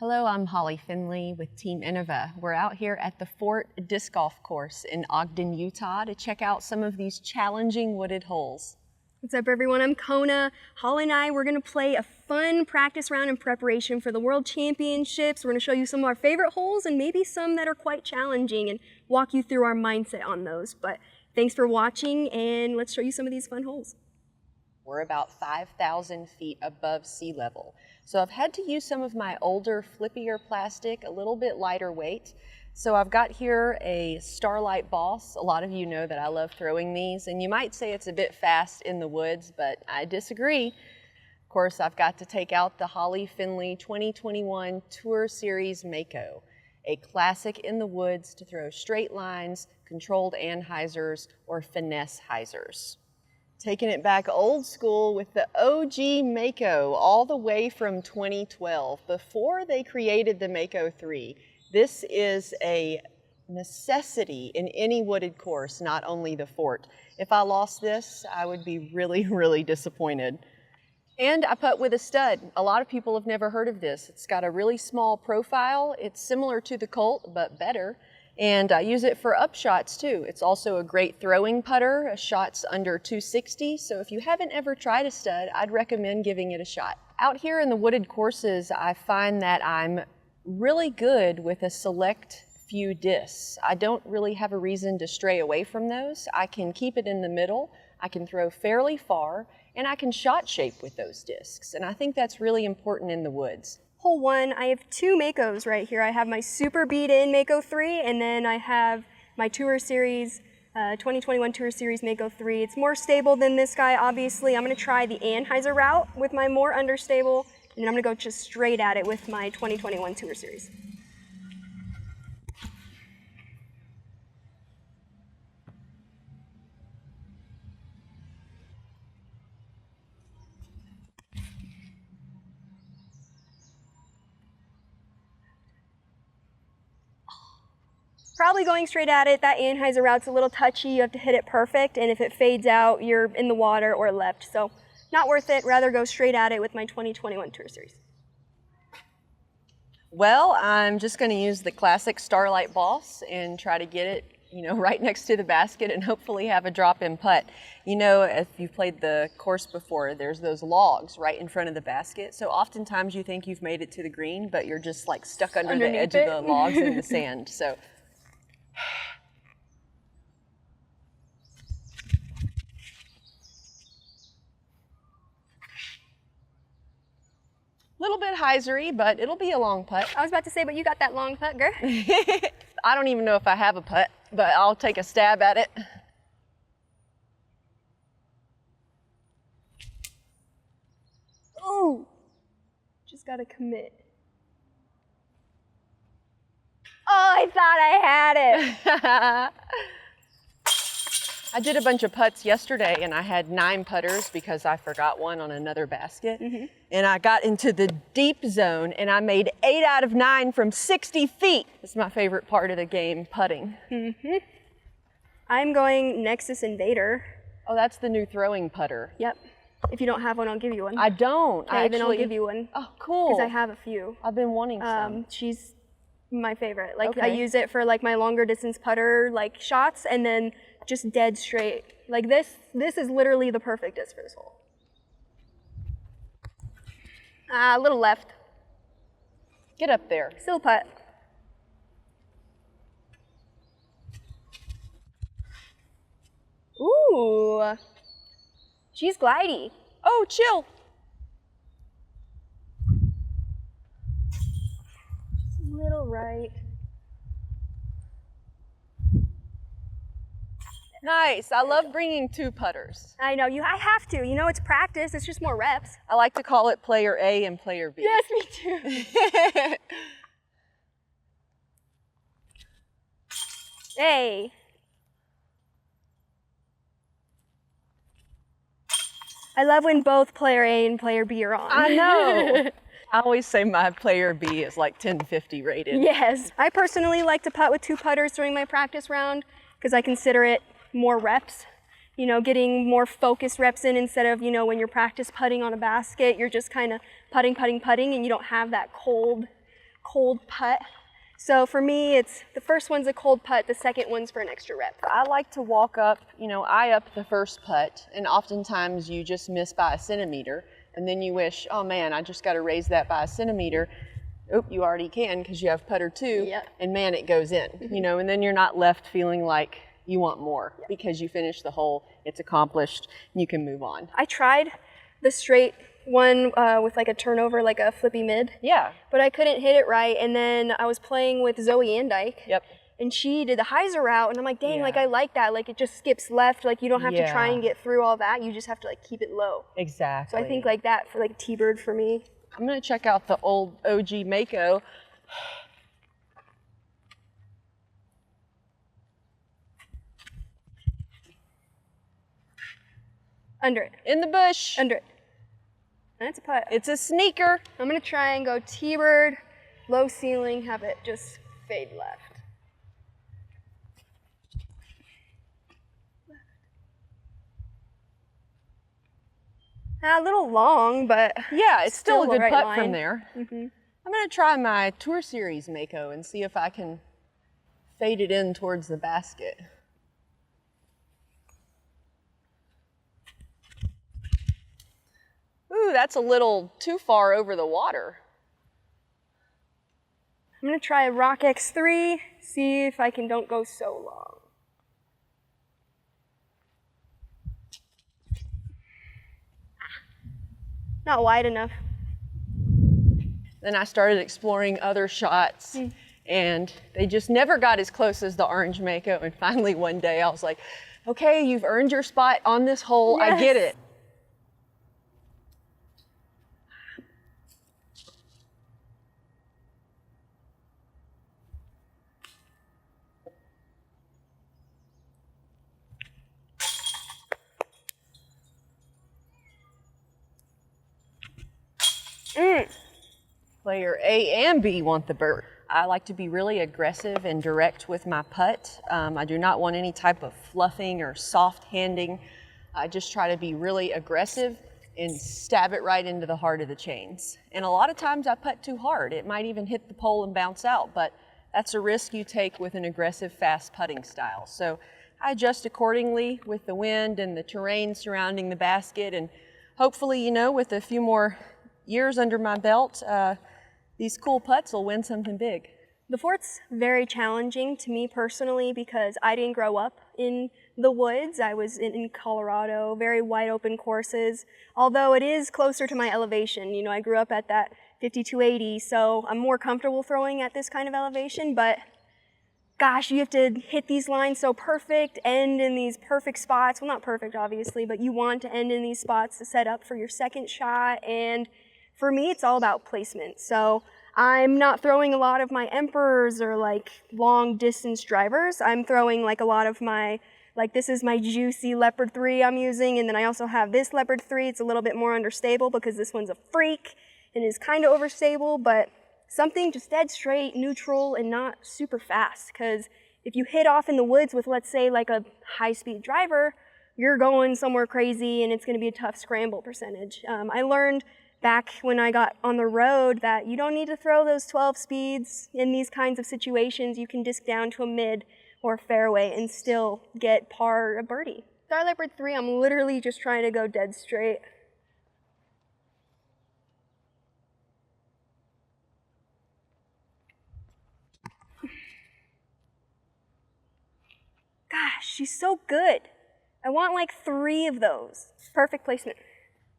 Hello, I'm Holly Finley with Team Innova. We're out here at the Fort Disc Golf Course in Ogden, Utah to check out some of these challenging wooded holes. What's up, everyone? I'm Kona. Holly and I, we're going to play a fun practice round in preparation for the World Championships. We're going to show you some of our favorite holes and maybe some that are quite challenging and walk you through our mindset on those. But thanks for watching, and let's show you some of these fun holes. We're about 5,000 feet above sea level. So I've had to use some of my older, flippier plastic, a little bit lighter weight. So I've got here a Starlight Boss. A lot of you know that I love throwing these, and you might say it's a bit fast in the woods, but I disagree. Of course, I've got to take out the Holly Finley 2021 Tour Series Mako, a classic in the woods to throw straight lines, controlled anhyzers, or finesse hyzers. Taking it back old school with the OG Mako all the way from 2012, before they created the Mako 3. This is a necessity in any wooded course, not only the Fort. If I lost this, I would be really, really disappointed. And I putt with a stud. A lot of people have never heard of this. It's got a really small profile. It's similar to the Colt, but better. And I use it for upshots too. It's also a great throwing putter, shots under 260. So if you haven't ever tried a stud, I'd recommend giving it a shot. Out here in the wooded courses, I find that I'm really good with a select few discs. I don't really have a reason to stray away from those. I can keep it in the middle, I can throw fairly far, and I can shot shape with those discs. And I think that's really important in the woods. Hole 1, I have two Makos right here. I have my Super Beat-In Mako 3, and then I have my Tour Series, 2021 Tour Series Mako 3. It's more stable than this guy, obviously. I'm going to try the anhyzer route with my more understable, and then I'm going to go just straight at it with my 2021 Tour Series. Probably going straight at it. That anhyzer route's a little touchy. You have to hit it perfect, and if it fades out, you're in the water or left. So not worth it. Rather go straight at it with my 2021 Tour Series. Well, I'm just going to use the classic Starlight Boss and try to get it, right next to the basket and hopefully have a drop-in putt. If you've played the course before, there's those logs right in front of the basket. So oftentimes you think you've made it to the green, but you're just like stuck under the edge of the logs in the sand. So. Little bit hyzery, but it'll be a long putt. I was about to say, but you got that long putt, girl. I don't even know if I have a putt, but I'll take a stab at it. Ooh, just gotta commit. Oh, I thought I had it. I did a bunch of putts yesterday, and I had 9 putters because I forgot one on another basket. And I got into the deep zone, and I made 8 out of 9 from 60 feet. It's my favorite part of the game, putting. I'm going Nexus Invader. Oh, that's the new throwing putter. Yep. If you don't have one, I'll give you one. I don't. Okay, then I'll give you one. Oh, cool. Because I have a few. I've been wanting some. She's my favorite. Like, okay. I use it for like my longer distance putter shots, and then just dead straight. Like this is literally the perfect disc for this hole. A little left. Get up there. Still putt. Ooh, she's glidey. Oh, chill. Little right. Nice. I love bringing 2 putters. I know. I have to. It's practice. It's just more reps. I like to call it player A and player B. Yes, me too. Hey. I love when both player A and player B are on. I know. I always say my player B is like 1050 rated. Yes. I personally like to putt with 2 putters during my practice round because I consider it more reps. Getting more focused reps in instead of, when you're practice putting on a basket, you're just kind of putting, and you don't have that cold cold putt. So for me, it's the first one's a cold putt, the second one's for an extra rep. I like to walk up, eye up the first putt, and oftentimes you just miss by a centimeter, and then you wish, oh man, I just got to raise that by a centimeter. Oop, you already can because you have putter 2, Yep. and man, it goes in, and then you're not left feeling like you want more because you finished the hole, it's accomplished, and you can move on. I tried the straight one with like a turnover, like a flippy mid. Yeah. But I couldn't hit it right, and then I was playing with Zoe Andike. Yep. And she did the hyzer route, and I'm like, dang, Yeah. like I like that. Like it just skips left. Like you don't have to try Yeah. and get through all that. You just have to like keep it low. Exactly. So I think like that for like T-bird for me. I'm gonna check out the old OG Mako. Under it. In the bush. Under it. That's a putt. It's a sneaker. I'm gonna try and go T-bird, low ceiling, have it just fade left. A little long, but Yeah, it's still a the good right putt line. from there. I'm gonna try my Tour Series Mako and see if I can fade it in towards the basket. Ooh, that's a little too far over the water. I'm gonna try a Rock X3, see if I don't go so long. Not wide enough. Then I started exploring other shots, and they just never got as close as the orange Mako. And finally one day I was like, okay, you've earned your spot on this hole, I get Yes. it. Player A and B want the bird. I like to be really aggressive and direct with my putt. I do not want any type of fluffing or soft handing. I just try to be really aggressive and stab it right into the heart of the chains. And a lot of times I putt too hard. It might even hit the pole and bounce out, but that's a risk you take with an aggressive, fast putting style. So I adjust accordingly with the wind and the terrain surrounding the basket, and hopefully, with a few more years under my belt, these cool putts will win something big. The fort's very challenging to me personally because I didn't grow up in the woods. I was in Colorado, very wide open courses, although it is closer to my elevation. I grew up at that 5280, so I'm more comfortable throwing at this kind of elevation, but gosh, you have to hit these lines so perfect, end in these perfect spots. Well, not perfect, obviously, but you want to end in these spots to set up for your second shot, and for me, it's all about placement. So I'm not throwing a lot of my emperors or like long distance drivers. I'm throwing like a lot of my, like this is my juicy leopard 3 I'm using, and then I also have this leopard 3. It's a little bit more understable because this one's a freak and is kind of overstable, but something just dead straight, neutral, and not super fast. Because if you hit off in the woods with, let's say, like a high-speed driver, you're going somewhere crazy and it's going to be a tough scramble percentage. I learned back when I got on the road that you don't need to throw those 12 speeds in these kinds of situations. You can disc down to a mid or fairway and still get par or birdie. Star Leopard 3, I'm literally just trying to go dead straight. Gosh, she's so good. I want like 3 of those. Perfect placement.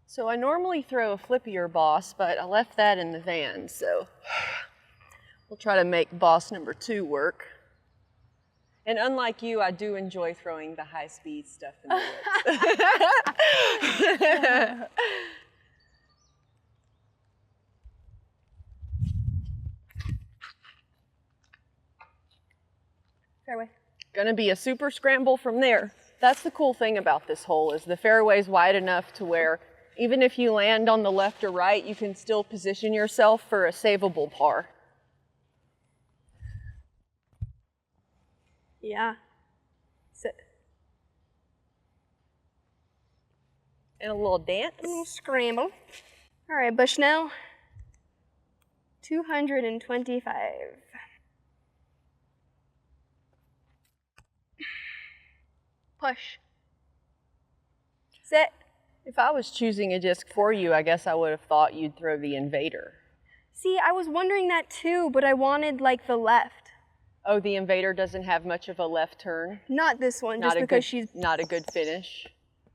So I normally throw a flippier boss, but I left that in the van, so we'll try to make boss number 2 work. And unlike you, I do enjoy throwing the high-speed stuff in the woods. Fairway. Gonna be a super scramble from there. That's the cool thing about this hole, is the fairway's wide enough to where even if you land on the left or right, you can still position yourself for a savable par. Yeah. Sit. And a little dance. A little scramble. All right, Bushnell. 225. Push. Sit. If I was choosing a disc for you, I guess I would have thought you'd throw the Invader. See, I was wondering that too, but I wanted like the left. Oh, the Invader doesn't have much of a left turn? Not this one, Not just a because good, she's... Not a good finish?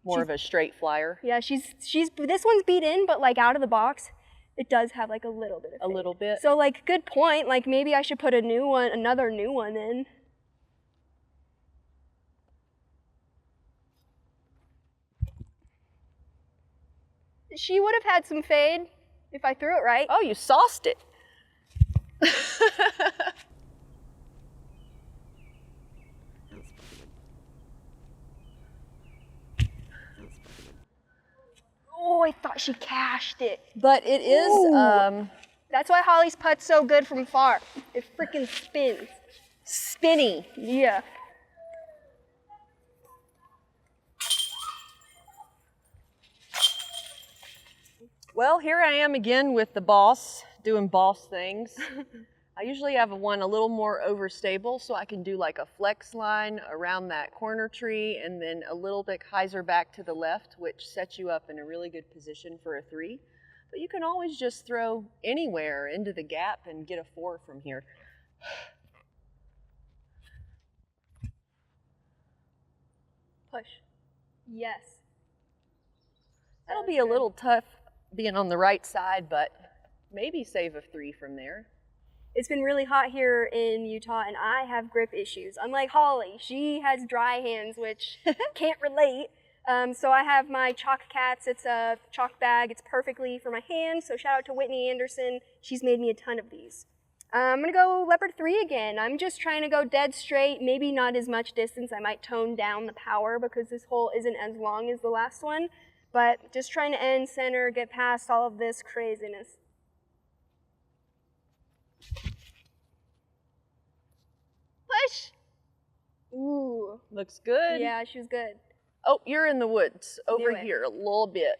More of a straight flyer? Yeah, this one's beat in, but like out of the box, it does have like a little bit of fade. A little bit? So like, good point, like maybe I should put another new one in. She would have had some fade if I threw it right. Oh, you sauced it. Oh, I thought she cashed it. But it is, That's why Holly's putt's so good from far. It freaking spins. spinny. Yeah. Well, here I am again with the boss, doing boss things. I usually have one a little more overstable, so I can do like a flex line around that corner tree and then a little bit hyzer back to the left, which sets you up in a really good position for a 3. But you can always just throw anywhere into the gap and get a 4 from here. Push. Yes. That'll be a little tough being on the right side, but maybe save a 3 from there. It's been really hot here in Utah, and I have grip issues. Unlike Holly, she has dry hands, which can't relate. So I have my Chalk Cats. It's a chalk bag. It's perfectly for my hands. So shout out to Whitney Anderson. She's made me a ton of these. I'm gonna go leopard 3 again. I'm just trying to go dead straight, maybe not as much distance. I might tone down the power because this hole isn't as long as the last one, but just trying to end center, get past all of this craziness. Push! Ooh. Looks good. Yeah, she was good. Oh, you're in the woods over Knew it. here a little bit.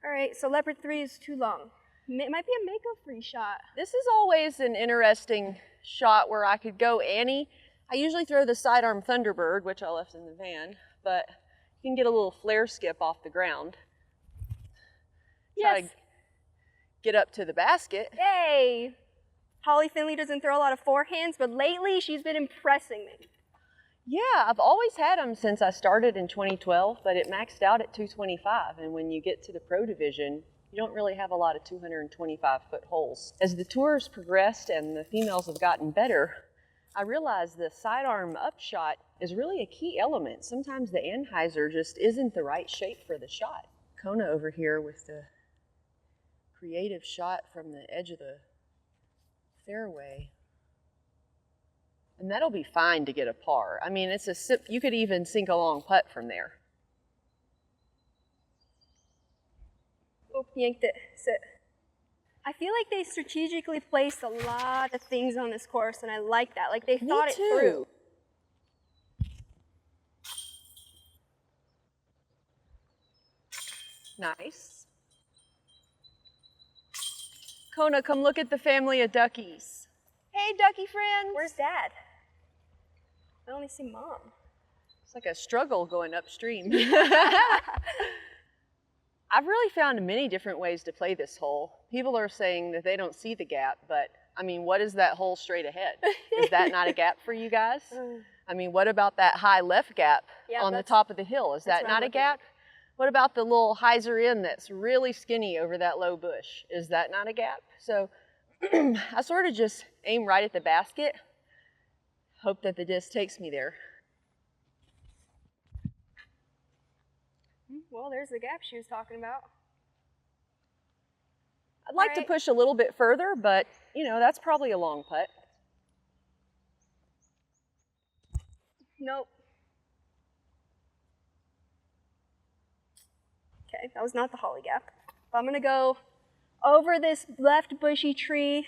All right, so leopard 3 is too long. It might be a Mako 3 shot. This is always an interesting shot where I could go Annie. I usually throw the sidearm Thunderbird, which I left in the van, but you can get a little flare skip off the ground. Try Yes. to get up to the basket. Yay! Holly Finley doesn't throw a lot of forehands, but lately she's been impressing me. Yeah, I've always had them since I started in 2012, but it maxed out at 225. And when you get to the pro division, you don't really have a lot of 225-foot holes. As the tours progressed and the females have gotten better, I realized the sidearm upshot is really a key element. Sometimes the anhyzer just isn't the right shape for the shot. Kona over here with the creative shot from the edge of the fairway. And that'll be fine to get a par. I mean, it's a sip. You could even sink a long putt from there. Oh, yanked it. Sit. I feel like they strategically placed a lot of things on this course, and I like that. Like they thought it through. Nice. Kona, come look at the family of duckies. Hey, ducky friends. Where's Dad? I only see Mom. It's like a struggle going upstream. I've really found many different ways to play this hole. People are saying that they don't see the gap, but I mean, what is that hole straight ahead? Is that not a gap for you guys? I mean, what about that high left gap on the top of the hill? Is that not a gap? What about the little hyzer in that's really skinny over that low bush? Is that not a gap? So I sort of just aim right at the basket, hope that the disc takes me there. Well, there's the gap she was talking about. I'd like to push a little bit further, but you know, that's probably a long putt. Nope. Okay, that was not the Holly gap. But I'm gonna go over this left bushy tree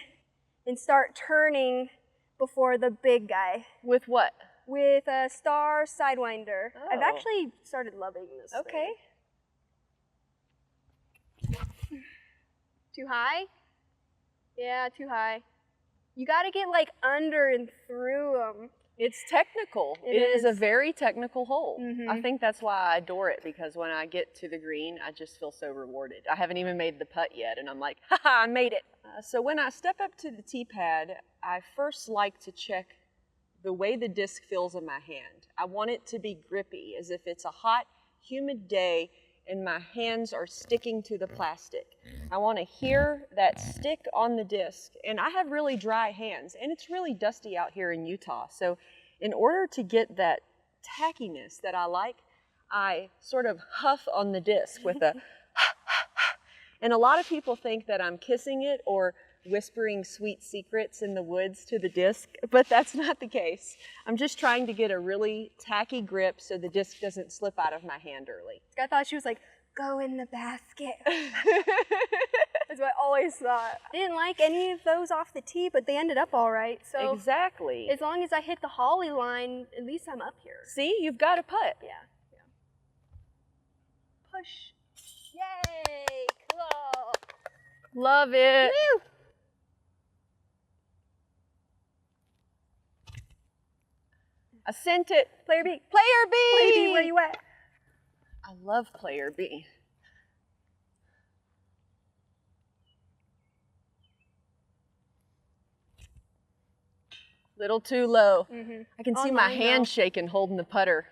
and start turning before the big guy. With what? With a star sidewinder. Oh. I've actually started loving this Okay. thing. Too high? Yeah, too high. You got to get like under and through them. It's technical. It is a very technical hole. Mm-hmm. I think that's why I adore it, because when I get to the green, I just feel so rewarded. I haven't even made the putt yet, and I'm like, haha, I made it. So when I step up to the tee pad, I first like to check the way the disc feels in my hand. I want it to be grippy, as if it's a hot, humid day and my hands are sticking to the plastic. I want to hear that stick on the disc, and I have really dry hands, and it's really dusty out here in Utah. So in order to get that tackiness that I like, I sort of huff on the disc with a and a lot of people think that I'm kissing it or whispering sweet secrets in the woods to the disc, but that's not the case. I'm just trying to get a really tacky grip so the disc doesn't slip out of my hand early. I thought she was like, go in the basket. That's what I always thought. I didn't like any of those off the tee, but they ended up all right. So exactly. As long as I hit the Holly line, at least I'm up here. See, you've got a putt. Yeah. Push. Yay, cool. Love it. Woo! I sent it. Player B. Player B. Player B, where you at? I love Player B. Little too low. Mm-hmm. I can see my hand shaking holding the putter.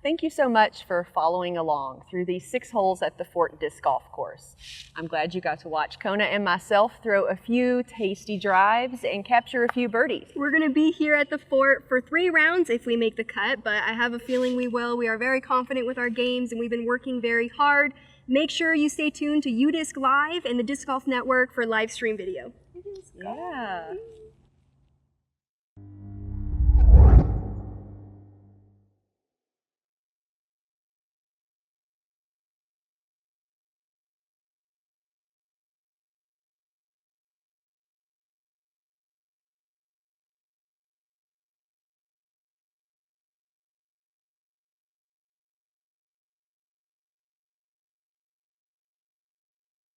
Thank you so much for following along through these 6 holes at the Fort Disc Golf Course. I'm glad you got to watch Kona and myself throw a few tasty drives and capture a few birdies. We're going to be here at the fort for 3 rounds if we make the cut, but I have a feeling we will. We are very confident with our games, and we've been working very hard. Make sure you stay tuned to UDisc Live and the Disc Golf Network for live stream video. Yeah.